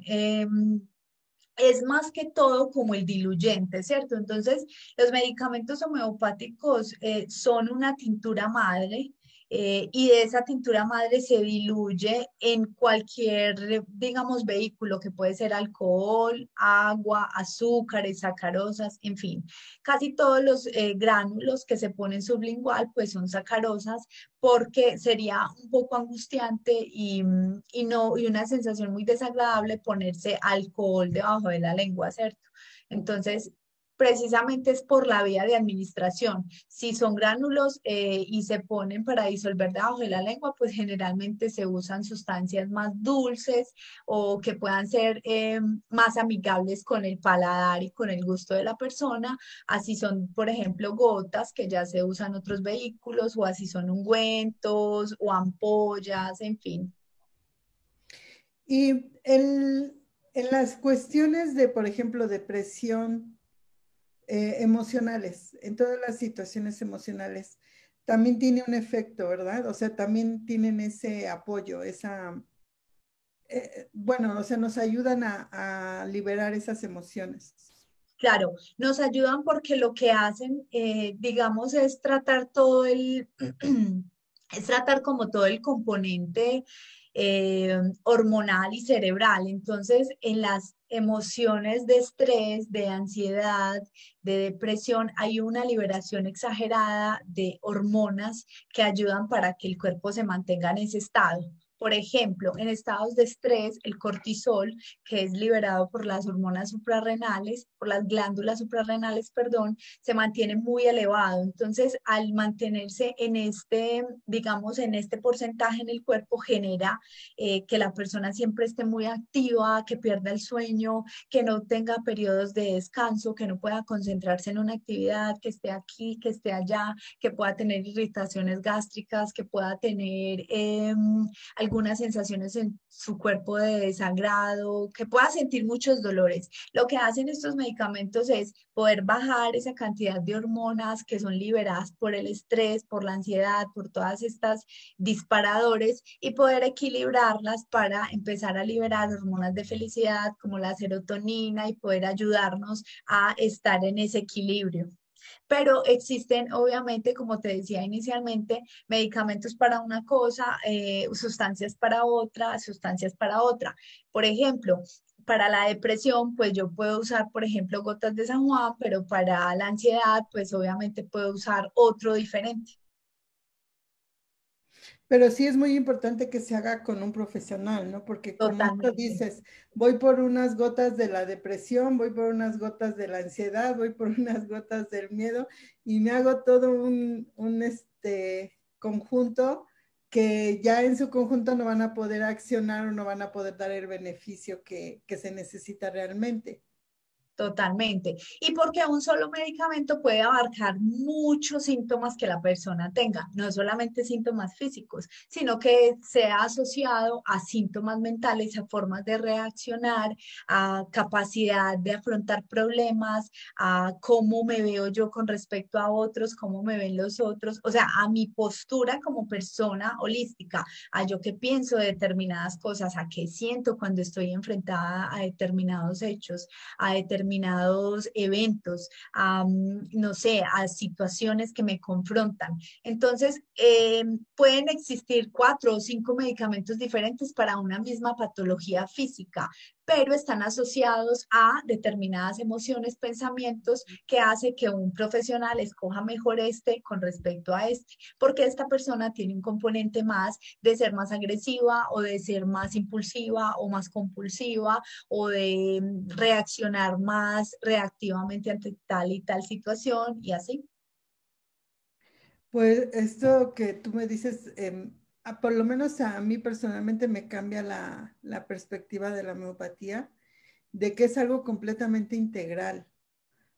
Es más que todo como el diluyente, ¿cierto? Entonces, los medicamentos homeopáticos son una tintura madre, y de esa tintura madre se diluye en cualquier, digamos, vehículo que puede ser alcohol, agua, azúcares, sacarosas, en fin. Casi todos los gránulos que se ponen sublingual pues son sacarosas, porque sería un poco angustiante y una sensación muy desagradable ponerse alcohol debajo de la lengua, ¿cierto? Entonces, precisamente es por la vía de administración. Si son gránulos y se ponen para disolver debajo de la lengua, pues generalmente se usan sustancias más dulces o que puedan ser más amigables con el paladar y con el gusto de la persona. Así son, por ejemplo, gotas que ya se usan en otros vehículos, o así son ungüentos o ampollas, en fin. Y en las cuestiones de, por ejemplo, depresión, emocionales, en todas las situaciones emocionales, también tiene un efecto, ¿verdad? O sea, también tienen ese apoyo, bueno, o sea, nos ayudan a liberar esas emociones. Claro, nos ayudan porque lo que hacen, digamos, es tratar todo es tratar como todo el componente hormonal y cerebral. Entonces, en las emociones de estrés, de ansiedad, de depresión, hay una liberación exagerada de hormonas que ayudan para que el cuerpo se mantenga en ese estado. Por ejemplo, en estados de estrés, el cortisol, que es liberado por las hormonas suprarrenales, por las glándulas suprarrenales, perdón, se mantiene muy elevado. Entonces, al mantenerse en este, digamos, en este porcentaje en el cuerpo, genera que la persona siempre esté muy activa, que pierda el sueño, que no tenga periodos de descanso, que no pueda concentrarse en una actividad, que esté aquí, que esté allá, que pueda tener irritaciones gástricas, que pueda tener algunas sensaciones en su cuerpo de desangrado, que pueda sentir muchos dolores. Lo que hacen estos medicamentos es poder bajar esa cantidad de hormonas que son liberadas por el estrés, por la ansiedad, por todas estas disparadores, y poder equilibrarlas para empezar a liberar hormonas de felicidad como la serotonina y poder ayudarnos a estar en ese equilibrio. Pero existen, obviamente, como te decía inicialmente, medicamentos para una cosa, sustancias para otra, sustancias para otra. Por ejemplo, para la depresión, pues yo puedo usar, por ejemplo, gotas de San Juan, pero para la ansiedad, pues obviamente puedo usar otro diferente. Pero sí es muy importante que se haga con un profesional, ¿no? Porque como tú Totalmente. dices, voy por unas gotas de la depresión, voy por unas gotas de la ansiedad, voy por unas gotas del miedo y me hago todo un conjunto que ya en su conjunto no van a poder accionar o no van a poder dar el beneficio que se necesita realmente. Totalmente. Y porque un solo medicamento puede abarcar muchos síntomas que la persona tenga, no solamente síntomas físicos, sino que sea asociado a síntomas mentales, a formas de reaccionar, a capacidad de afrontar problemas, a cómo me veo yo con respecto a otros, cómo me ven los otros, o sea, a mi postura como persona holística, a yo qué pienso de determinadas cosas, a qué siento cuando estoy enfrentada a determinados hechos, a determinados eventos, a, no sé, a situaciones que me confrontan. Entonces, pueden existir 4 o 5 medicamentos diferentes para una misma patología física, pero están asociados a determinadas emociones, pensamientos que hace que un profesional escoja mejor este con respecto a este, porque esta persona tiene un componente más de ser más agresiva o de ser más impulsiva o más compulsiva o de reaccionar más reactivamente ante tal y tal situación y así. Pues esto que tú me dices, por lo menos a mí personalmente me cambia la perspectiva de la homeopatía, de que es algo completamente integral.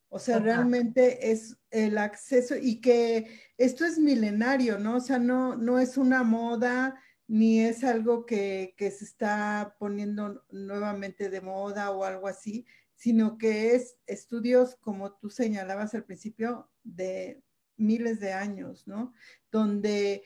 O sea, Total. realmente es el acceso y que esto es milenario, ¿no? O sea, no es una moda ni es algo que se está poniendo nuevamente de moda o algo así, sino que es estudios, como tú señalabas al principio, de miles de años, ¿no? Donde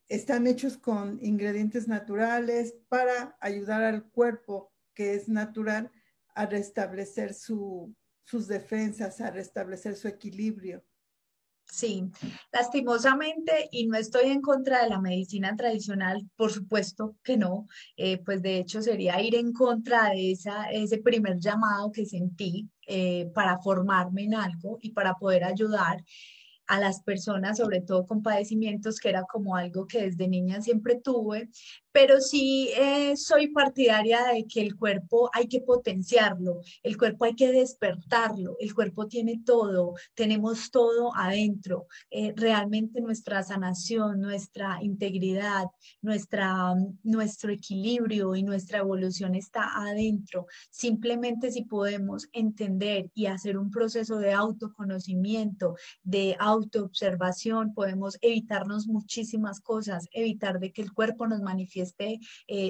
están hechos con ingredientes naturales para ayudar al cuerpo, que es natural, a restablecer sus defensas, a restablecer su equilibrio. Sí, lastimosamente, y no estoy en contra de la medicina tradicional, por supuesto que no, pues de hecho sería ir en contra de ese primer llamado que sentí para formarme en algo y para poder ayudar a las personas, sobre todo con padecimientos, que era como algo que desde niña siempre tuve, pero sí soy partidaria de que el cuerpo hay que potenciarlo, el cuerpo hay que despertarlo, el cuerpo tiene todo, tenemos todo adentro. Realmente nuestra sanación, nuestra integridad, nuestro equilibrio y nuestra evolución está adentro. Simplemente si podemos entender y hacer un proceso de autoconocimiento, de autoobservación, podemos evitarnos muchísimas cosas, evitar de que el cuerpo nos manifieste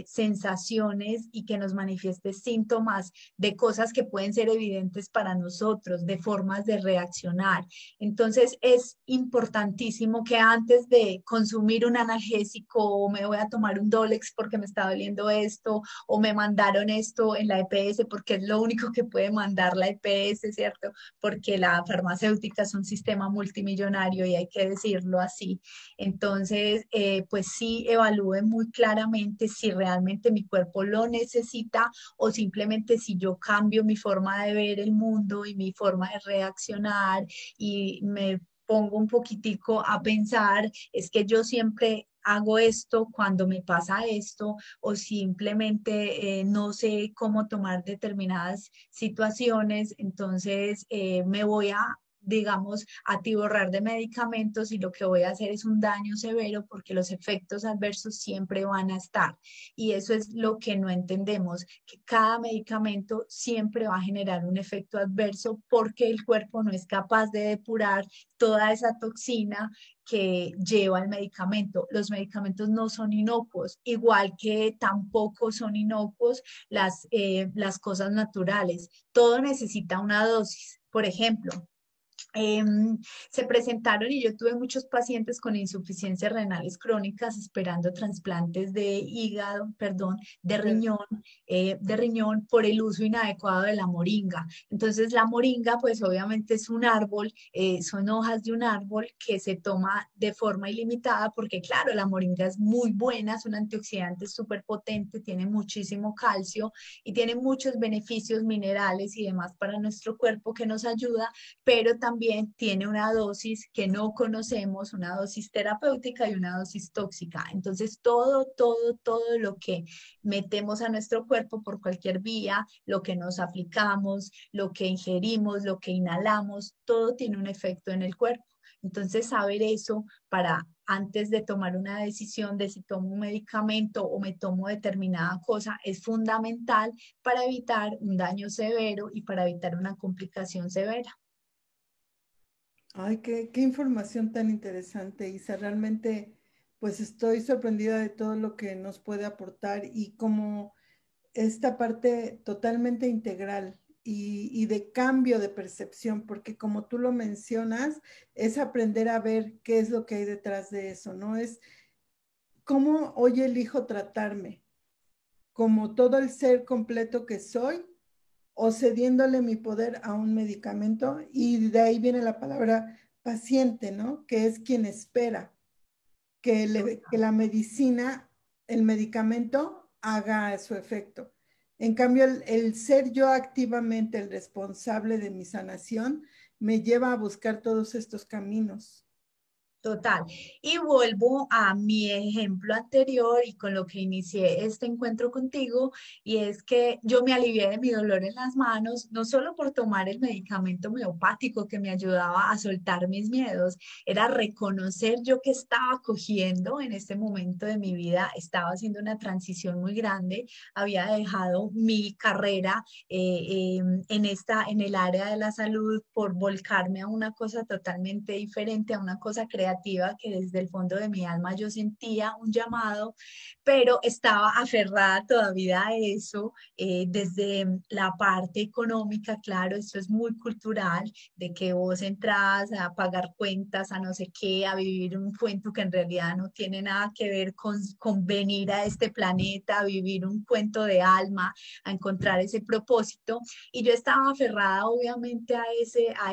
sensaciones y que nos manifieste síntomas de cosas que pueden ser evidentes para nosotros, de formas de reaccionar. Entonces es importantísimo que antes de consumir un analgésico o me voy a tomar un Dolex porque me está doliendo esto o me mandaron esto en la EPS porque es lo único que puede mandar la EPS, ¿cierto? Porque la farmacéutica es un sistema multimillonario y hay que decirlo así. Entonces, pues sí evalúe muy claramente si realmente mi cuerpo lo necesita o simplemente si yo cambio mi forma de ver el mundo y mi forma de reaccionar y me pongo un poquitico a pensar, es que yo siempre hago esto cuando me pasa esto o simplemente no sé cómo tomar determinadas situaciones, entonces me voy a digamos, atiborrar de medicamentos y lo que voy a hacer es un daño severo porque los efectos adversos siempre van a estar. Y eso es lo que no entendemos, que cada medicamento siempre va a generar un efecto adverso porque el cuerpo no es capaz de depurar toda esa toxina que lleva el medicamento. Los medicamentos no son inocuos, igual que tampoco son inocuos las cosas naturales. Todo necesita una dosis. Por ejemplo, eh, se presentaron y yo tuve muchos pacientes con insuficiencias renales crónicas esperando trasplantes de hígado, perdón, de riñón por el uso inadecuado de la moringa. Entonces la moringa pues obviamente es un árbol, son hojas de un árbol que se toma de forma ilimitada porque claro, la moringa es muy buena, es un antioxidante súper potente, tiene muchísimo calcio y tiene muchos beneficios minerales y demás para nuestro cuerpo que nos ayuda, pero también tiene una dosis que no conocemos, una dosis terapéutica y una dosis tóxica. Entonces, todo lo que metemos a nuestro cuerpo por cualquier vía, lo que nos aplicamos, lo que ingerimos, lo que inhalamos, todo tiene un efecto en el cuerpo. Entonces, saber eso para antes de tomar una decisión de si tomo un medicamento o me tomo determinada cosa es fundamental para evitar un daño severo y para evitar una complicación severa. Ay, qué información tan interesante, Isa. Realmente, pues estoy sorprendida de todo lo que nos puede aportar y como esta parte totalmente integral y de cambio de percepción, porque como tú lo mencionas, es aprender a ver qué es lo que hay detrás de eso, ¿no? Es cómo hoy elijo tratarme, como todo el ser completo que soy o cediéndole mi poder a un medicamento y de ahí viene la palabra paciente, ¿no? Que es quien espera que la medicina, el medicamento haga su efecto. En cambio, el ser yo activamente el responsable de mi sanación me lleva a buscar todos estos caminos. Total. Y vuelvo a mi ejemplo anterior y con lo que inicié este encuentro contigo, y es que yo me alivié de mi dolor en las manos, no solo por tomar el medicamento homeopático que me ayudaba a soltar mis miedos, era reconocer yo que estaba cogiendo en este momento de mi vida, estaba haciendo una transición muy grande, había dejado mi carrera en el área de la salud por volcarme a una cosa totalmente diferente, a una cosa creativa que desde el fondo de mi alma yo sentía un llamado, pero estaba aferrada todavía a eso, desde la parte económica, claro, esto es muy cultural, de que vos entras a pagar cuentas, a no sé qué, a vivir un cuento que en realidad no tiene nada que ver con venir a este planeta, a vivir un cuento de alma, a encontrar ese propósito. Y yo estaba aferrada obviamente a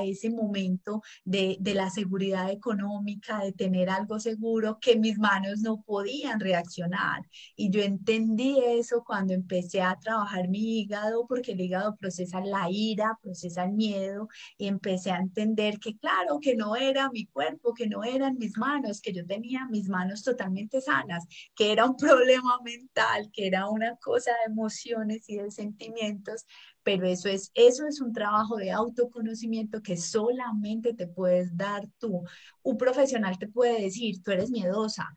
ese momento de la seguridad económica, de tener algo seguro que mis manos no podían reaccionar. Y yo entendí eso cuando empecé a trabajar mi hígado, porque el hígado procesa la ira, procesa el miedo, y empecé a entender que claro, que no era mi cuerpo, que no eran mis manos, que yo tenía mis manos totalmente sanas, que era un problema mental, que era una cosa de emociones y de sentimientos, pero eso es un trabajo de autoconocimiento que solamente te puedes dar tú. Un profesional te puede decir, tú eres miedosa,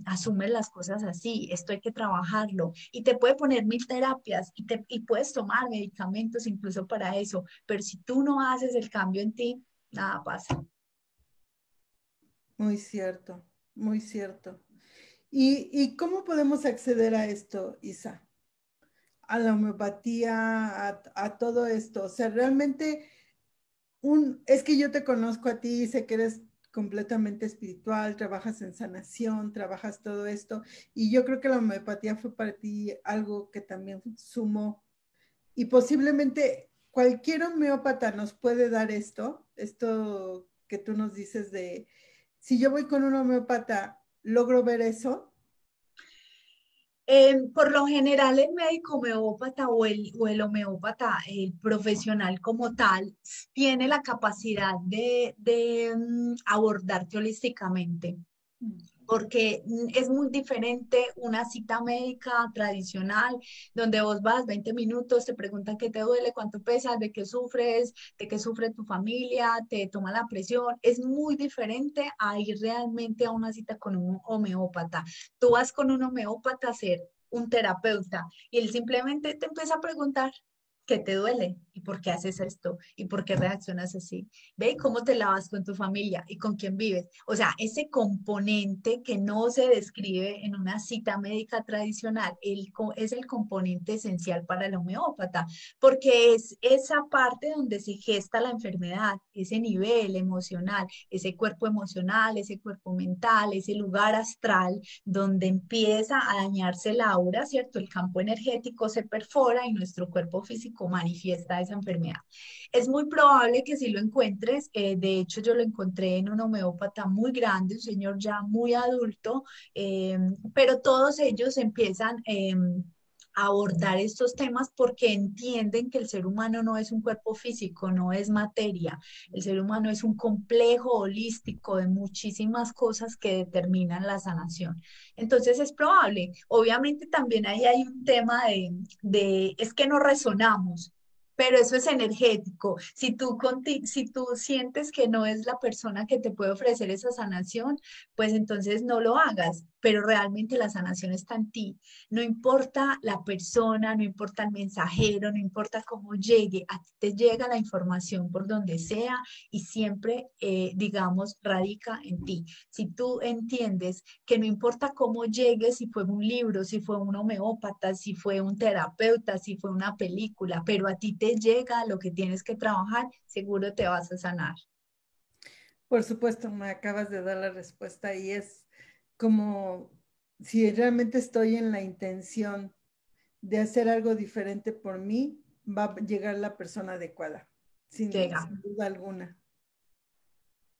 asumes las cosas así, esto hay que trabajarlo, y te puede poner mil terapias y puedes tomar medicamentos incluso para eso, pero si tú no haces el cambio en ti, nada pasa. Muy cierto, muy cierto. Y cómo podemos acceder a esto, Isa? A la homeopatía, a todo esto. O sea, realmente es que yo te conozco a ti, sé que eres completamente espiritual, trabajas en sanación, trabajas todo esto, y yo creo que la homeopatía fue para ti algo que también sumó, y posiblemente cualquier homeópata nos puede dar esto que tú nos dices de, si yo voy con un homeópata, logro ver eso. Por lo general, el médico homeópata o el homeópata, el profesional como tal, tiene la capacidad de abordarte holísticamente, porque es muy diferente una cita médica tradicional, donde vos vas 20 minutos, te preguntan qué te duele, cuánto pesas, de qué sufre tu familia, te toma la presión. Es muy diferente a ir realmente a una cita con un homeópata. Tú vas con un homeópata a ser un terapeuta y él simplemente te empieza a preguntar qué te duele y por qué haces esto y por qué reaccionas así. Ve cómo te lavas con tu familia y con quién vives. O sea, ese componente que no se describe en una cita médica tradicional, es el componente esencial para el homeópata, porque es esa parte donde se gesta la enfermedad, ese nivel emocional, ese cuerpo emocional, ese cuerpo mental, ese lugar astral donde empieza a dañarse el aura, ¿cierto? El campo energético se perfora y nuestro cuerpo físico manifiesta esa enfermedad. Es muy probable que si lo encuentres, de hecho yo lo encontré en un homeópata muy grande, un señor ya muy adulto, eh, pero todos ellos empiezan a abordar estos temas porque entienden que el ser humano no es un cuerpo físico, no es materia, el ser humano es un complejo holístico de muchísimas cosas que determinan la sanación. Entonces es probable, obviamente también ahí hay un tema es que no resonamos, pero eso es energético. Si tú sientes que no es la persona que te puede ofrecer esa sanación, pues entonces no lo hagas, pero realmente la sanación está en ti. No importa la persona, no importa el mensajero, no importa cómo llegue, a ti te llega la información por donde sea y siempre, digamos, radica en ti. Si tú entiendes que no importa cómo llegue, si fue un libro, si fue un homeópata, si fue un terapeuta, si fue una película, pero a ti te llega lo que tienes que trabajar, seguro te vas a sanar. Por supuesto, me acabas de dar la respuesta y es como si realmente estoy en la intención de hacer algo diferente por mí, va a llegar la persona adecuada, Llega. sin duda alguna.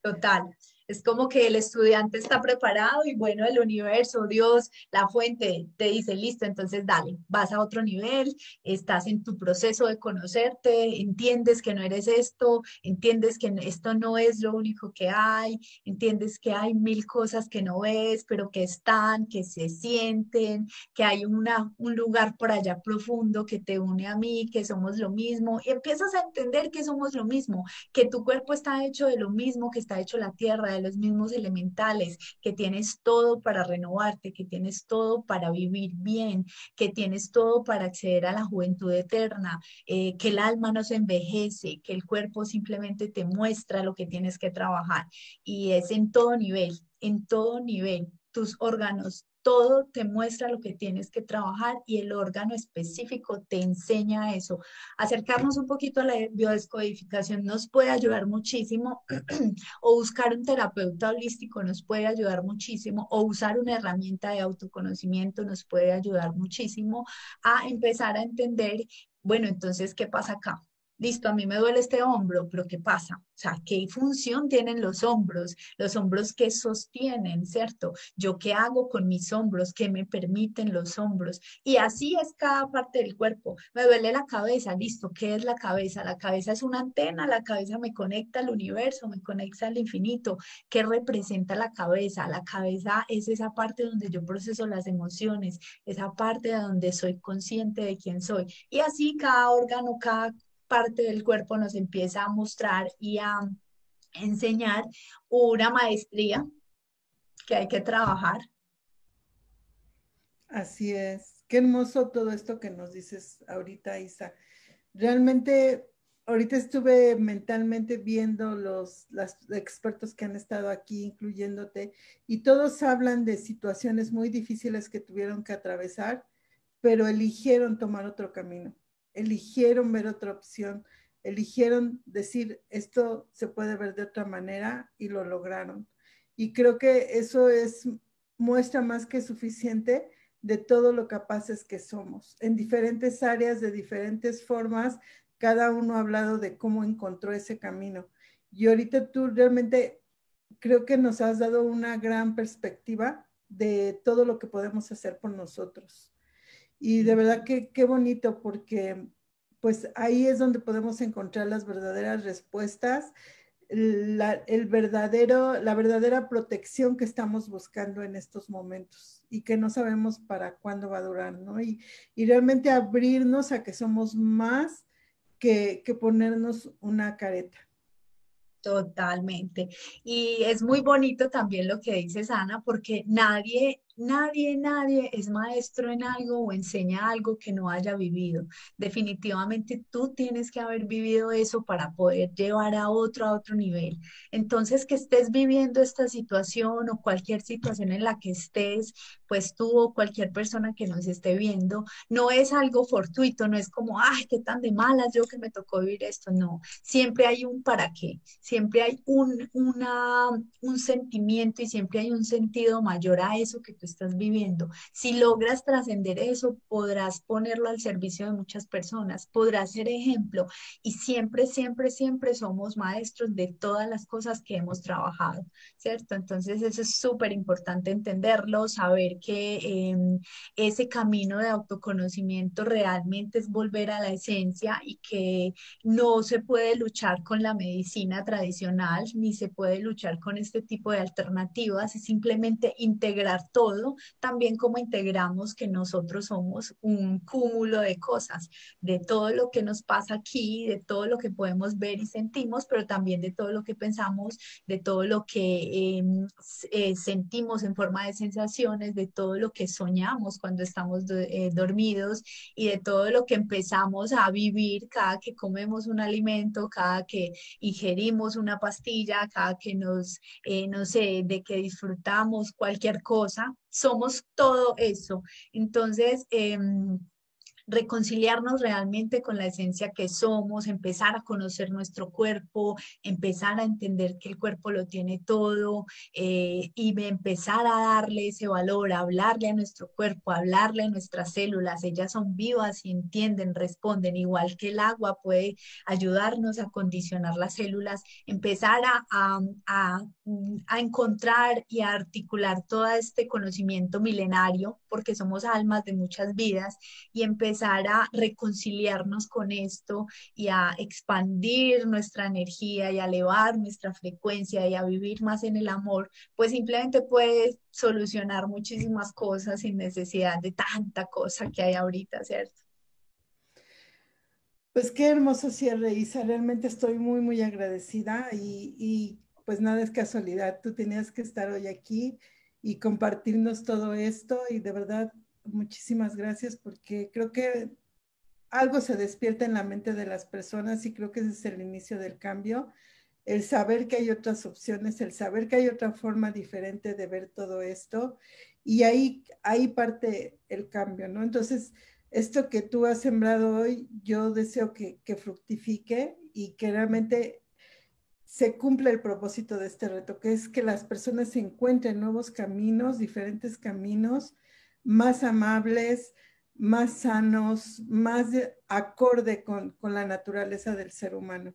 Total. Es como que el estudiante está preparado y bueno, el universo, Dios, la fuente te dice, listo, entonces dale, vas a otro nivel, estás en tu proceso de conocerte, entiendes que no eres esto, entiendes que esto no es lo único que hay, entiendes que hay mil cosas que no ves, pero que están, que se sienten, que hay un lugar por allá profundo que te une a mí, que somos lo mismo, y empiezas a entender que somos lo mismo, que tu cuerpo está hecho de lo mismo que está hecho la tierra, de los mismos elementales, que tienes todo para renovarte, que tienes todo para vivir bien, que tienes todo para acceder a la juventud eterna, que el alma no se envejece, que el cuerpo simplemente te muestra lo que tienes que trabajar. Y es en todo nivel, en todo nivel. Tus órganos, todo te muestra lo que tienes que trabajar y el órgano específico te enseña eso. Acercarnos un poquito a la biodescodificación nos puede ayudar muchísimo, o buscar un terapeuta holístico nos puede ayudar muchísimo, o usar una herramienta de autoconocimiento nos puede ayudar muchísimo a empezar a entender, bueno, entonces, ¿qué pasa acá? Listo, a mí me duele este hombro, pero ¿qué pasa? O sea, ¿qué función tienen los hombros que sostienen, ¿cierto? ¿Yo qué hago con mis hombros? ¿Qué me permiten los hombros? Y así es cada parte del cuerpo. Me duele la cabeza, listo. ¿Qué es la cabeza? La cabeza es una antena, la cabeza me conecta al universo, me conecta al infinito. ¿Qué representa la cabeza? La cabeza es esa parte donde yo proceso las emociones, esa parte de donde soy consciente de quién soy. Y así cada órgano, cada parte del cuerpo nos empieza a mostrar y a enseñar una maestría que hay que trabajar. Así es. Qué hermoso todo esto que nos dices ahorita, Isa. Realmente, ahorita estuve mentalmente viendo los expertos que han estado aquí, incluyéndote, y todos hablan de situaciones muy difíciles que tuvieron que atravesar, pero eligieron tomar otro camino, eligieron ver otra opción, eligieron decir, esto se puede ver de otra manera y lo lograron. Y creo que eso es muestra más que suficiente de todo lo capaces que somos, en diferentes áreas, de diferentes formas, cada uno ha hablado de cómo encontró ese camino. Y ahorita tú realmente creo que nos has dado una gran perspectiva de todo lo que podemos hacer por nosotros. Y de verdad que qué bonito porque pues ahí es donde podemos encontrar las verdaderas respuestas, la verdadera protección que estamos buscando en estos momentos y que no sabemos para cuándo va a durar, ¿no? Y realmente abrirnos a que somos más que ponernos una careta. Totalmente. Y es muy bonito también lo que dices, Ana, porque nadie es maestro en algo o enseña algo que no haya vivido. Definitivamente tú tienes que haber vivido eso para poder llevar a otro nivel. Entonces, que estés viviendo esta situación o cualquier situación en la que estés, pues tú o cualquier persona que nos esté viendo, no es algo fortuito, no es como, ay, qué tan de malas yo que me tocó vivir esto, no, siempre hay un para qué, siempre hay un sentimiento y siempre hay un sentido mayor a eso que tú estás viviendo. Si logras trascender eso, podrás ponerlo al servicio de muchas personas, podrás ser ejemplo y siempre somos maestros de todas las cosas que hemos trabajado, ¿cierto? Entonces eso es súper importante entenderlo, saber que ese camino de autoconocimiento realmente es volver a la esencia y que no se puede luchar con la medicina tradicional, ni se puede luchar con este tipo de alternativas, es simplemente integrar todo, también como integramos que nosotros somos un cúmulo de cosas, de todo lo que nos pasa aquí, de todo lo que podemos ver y sentimos, pero también de todo lo que pensamos, de todo lo que sentimos en forma de sensaciones, de todo lo que soñamos cuando estamos dormidos y de todo lo que empezamos a vivir cada que comemos un alimento, cada que ingerimos una pastilla, cada que no sé, de que disfrutamos cualquier cosa, somos todo eso. Entonces, reconciliarnos realmente con la esencia que somos, empezar a conocer nuestro cuerpo, empezar a entender que el cuerpo lo tiene todo y empezar a darle ese valor, a hablarle a nuestro cuerpo, a hablarle a nuestras células. Ellas son vivas y entienden, responden, igual que el agua puede ayudarnos a condicionar las células, empezar a encontrar y a articular todo este conocimiento milenario, porque somos almas de muchas vidas y empezar a reconciliarnos con esto y a expandir nuestra energía y a elevar nuestra frecuencia y a vivir más en el amor, pues simplemente puedes solucionar muchísimas cosas sin necesidad de tanta cosa que hay ahorita, ¿cierto? Pues qué hermoso cierre, Isa. Realmente estoy muy, muy agradecida pues nada es casualidad. Tú tenías que estar hoy aquí y compartirnos todo esto y de verdad muchísimas gracias porque creo que algo se despierta en la mente de las personas y creo que ese es el inicio del cambio. El saber que hay otras opciones, el saber que hay otra forma diferente de ver todo esto y ahí parte el cambio, ¿no? Entonces, esto que tú has sembrado hoy, yo deseo que fructifique y que realmente se cumpla el propósito de este reto, que es que las personas se encuentren nuevos caminos, diferentes caminos, más amables, más sanos, más acorde con la naturaleza del ser humano.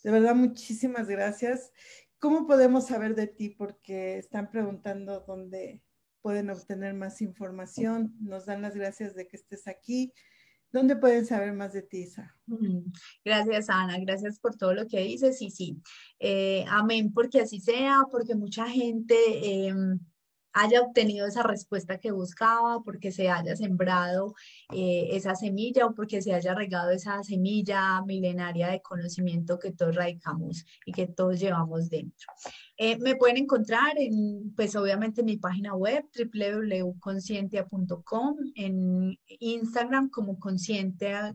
De verdad, muchísimas gracias. ¿Cómo podemos saber de ti? Porque están preguntando dónde pueden obtener más información. Nos dan las gracias de que estés aquí. ¿Dónde pueden saber más de ti, Isa? Gracias, Ana, gracias por todo lo que dices. Y sí, amén, porque así sea, porque mucha gente haya obtenido esa respuesta que buscaba, porque se haya sembrado esa semilla o porque se haya regado esa semilla milenaria de conocimiento que todos radicamos y que todos llevamos dentro. Me pueden encontrar en, pues obviamente en mi página web www.conscientia.com, en Instagram como conscientia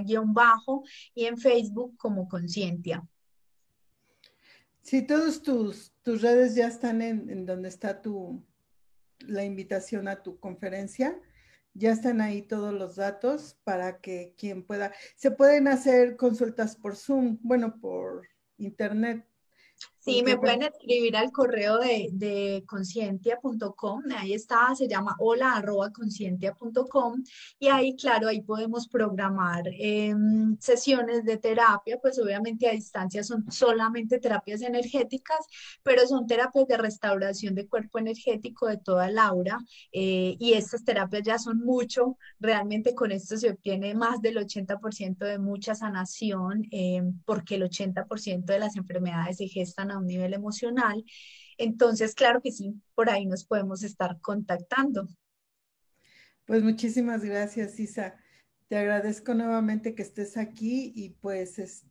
guión bajo y en Facebook como Conscientia. Sí, todos tus redes ya están en donde está la invitación a tu conferencia. Ya están ahí todos los datos para que quien pueda. Se pueden hacer consultas por Zoom, bueno, por internet, Sí, porque me bueno, pueden escribir al correo de conscientia.com, ahí está, se llama hola@conscientia.com y ahí, claro, ahí podemos programar sesiones de terapia, pues obviamente a distancia son solamente terapias energéticas, pero son terapias de restauración de cuerpo energético de toda el aura y estas terapias ya son mucho, realmente con esto se obtiene más del 80% de mucha sanación, porque el 80% de las enfermedades se gestan a un nivel emocional. Entonces, claro que sí, por ahí nos podemos estar contactando. pues muchísimas gracias, Isa. Te agradezco nuevamente que estés aquí y pues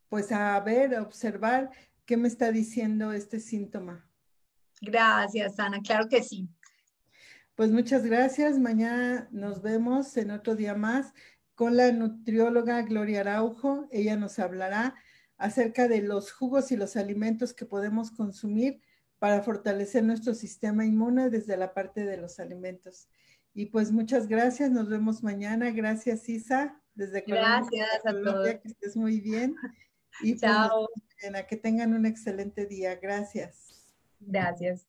pues a ver, a observar qué me está diciendo este síntoma. Gracias, Ana, claro que sí. Pues muchas gracias. Mañana nos vemos en otro día más con la nutrióloga Gloria Araujo. Ella nos hablará acerca de los jugos y los alimentos que podemos consumir para fortalecer nuestro sistema inmune desde la parte de los alimentos. Y pues muchas gracias. Nos vemos mañana. Gracias, Isa, desde Colombia, Gracias a todos. Colombia, que estés muy bien. Y pues nos Chao. vemos mañana. Que tengan un excelente día. Gracias. Gracias.